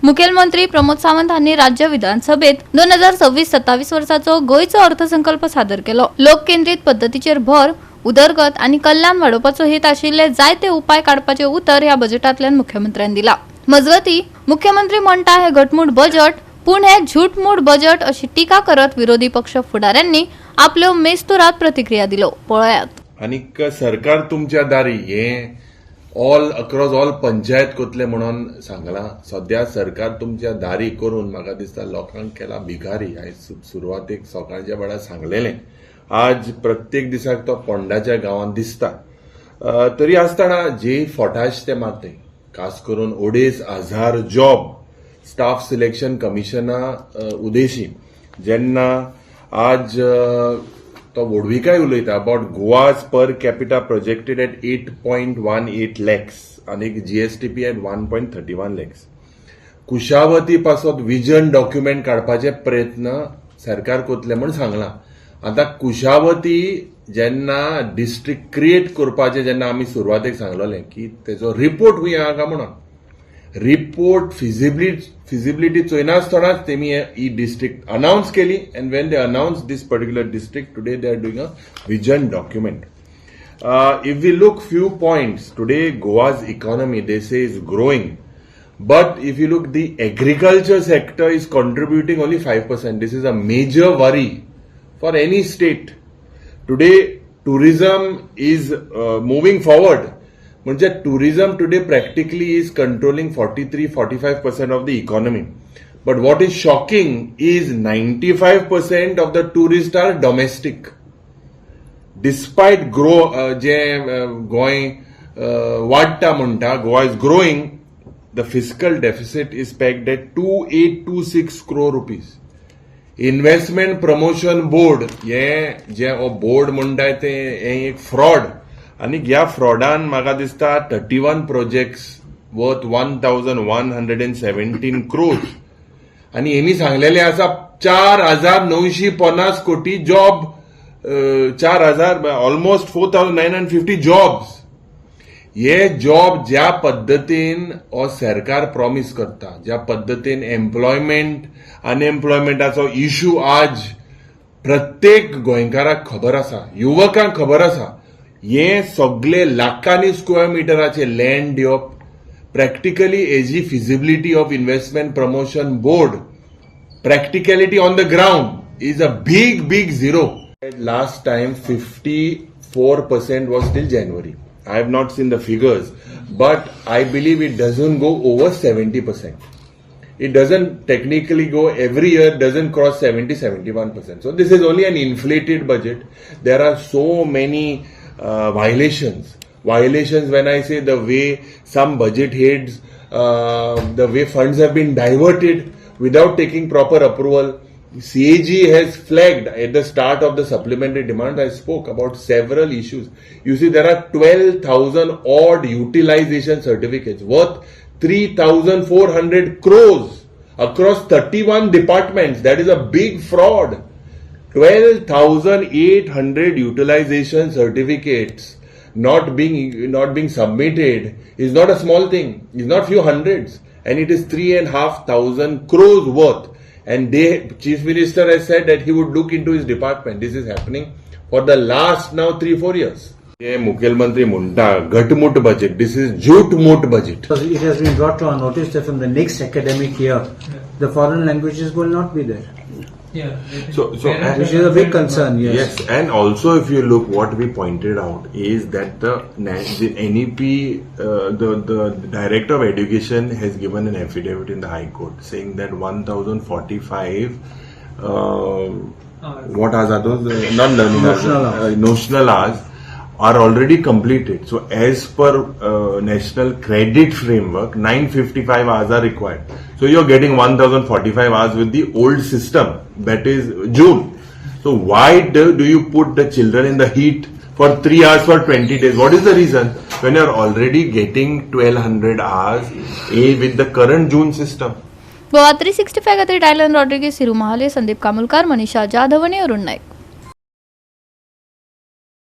मुखेलमंत्री प्रमोद सावंत हांनी राज्य विधानसभेत 2026-27 वर्षाचो गोयचो अर्थसंकल्प सादर केलो। लोककेंद्रीत पद्धतीचेर भर, उदरगत आणि कल्याण वाडोवपाचो हेत आशिल्ले जायते उपाय काडपाचे उतर ह्या बजेटांतल्यान मुख्यमंत्र्यांनी दिला। मजगती मुख्यमंत्री म्हणटा हे घटमूट बजेट पूण हे झूठमूठ बजेट अशी टीका करत विरोधी पक्ष फुडाऱ्यांनी आपल्यो मेस्तुरात प्रतिक्रिया दिलो। पळयात। आनीक सरकार तुमच्या दारी हे ऑल अक्रॉस ऑल पंचायत कोतले म्हणून सांगला। सध्या सरकार तुमच्या दारी करून म्हाका दिसता लोकांक केला भिकारी। आयज सुरवातेक सकाळच्या वेळार सांगलेले, आज प्रत्येक दिसाक तो पोंडाच्या गांवांत दिसता। तरी आसतना जे फटाश ते मारते, खास करून 2,500 जॉब स्टाफ सिलेक्शन कमिशना उद्देशी जेन्ना आज तो वडविकाय उलयता about Goa's per capita projected at 8.18 lakhs आणि जीएसटीपी एट 1.31 lakhs। कुशावती पासत विजन डॉक्युमेंट काडपाचे प्रयत्न सरकार कोतले म्हण सांगला। आता कुशावती जेन्ना डिस्ट्रिक्ट क्रिएट करपाचे जेन्ना आमी सुरवातेक सांगलोले की तेजो रिपोर्ट हुंय हाका म्हणून रिपोर्ट फिजिबिलिटी चोयनासतनाच तेमी ही डिस्ट्रिक्ट अनाउंस केली and when they announce this particular district today they are doing a vision document. If we look few points today Goa's economy they say is growing, but if you look the agriculture sector is contributing only 5%. This is a major worry for any state. Today tourism is moving forward. म्हणजे tourism today practically is controlling 43-45% of the economy. But what is shocking is 95% of the tourists are domestic. Despite Goa वाडटा म्हणटा, Goa is growing, the fiscal deficit is pegged at 2,826 crore rupees. Investment Promotion Board J board म्हणटाय ते एक fraud आणि ह्या फ्रॉडान म्हाका दिसता 31 projects worth 1,117 crores आणि Hemy सांगलेले आसा 4,950 कोटी जॉब, 4,000 ऑलमोस्ट 4,950 जॉब्स। हे जॉब ज्या पद्धतीन हो सरकार प्रॉमिस करता, ज्या पद्धतीन एम्प्लॉयमेंट अनएम्प्लॉयमेंटाचो इश्यू आज प्रत्येक गोंयकाराक खबर आसा, युवकांक खबर आसा, हे सगळे लाखांनी स्क्वेअर मिटराचे लँड दिवप practically AG feasibility of investment promotion board practicality on the ground is a big zero. Last time 54% was till January. I have not seen the figures, but I believe it doesn't go over 70%. It doesn't technically go every year, doesn't cross 70-71%. So this is only an inflated budget. There are so many violations when I say the way some budget heads, the way funds have been diverted without taking proper approval. CAG has flagged at the start of the supplementary demand. I spoke about several issues. You see, there are 12,000 odd utilization certificates worth 3,400 crores across 31 departments. That is a big fraud. 12,800 utilization certificates not being submitted is not a small thing. It's not few hundreds, and it is 3,500 crores worth. And Chief Minister has said that he would look into his department. This is happening for the last now 3-4 years. हे मुख्यमंत्री म्हणटा घटमुट budget. This is झूठमूठ budget. It has been brought to our notice that from the next academic year, the foreign languages will not be there. Yeah. So which is a big concern. Yes. And also if you look, what we pointed out is that the NEP, the Director of Education has given an affidavit in the High Court saying that 1,045 what hours are those? Not learning hours, notional hours are already completed. So as per National Credit Framework, 955 hours are required. So you're getting 1,045 hours with the old system, that is June. So why do you put the children in the heat for 3 hours for 20 days? What is the reason when you're already getting 1,200 hours with the current June system? Goa 365 खातीर Dylan Rodrigues, सिरू Mahale, Sandeep Kamulkar, Manisha Jadhav आणि अरुण नाईक।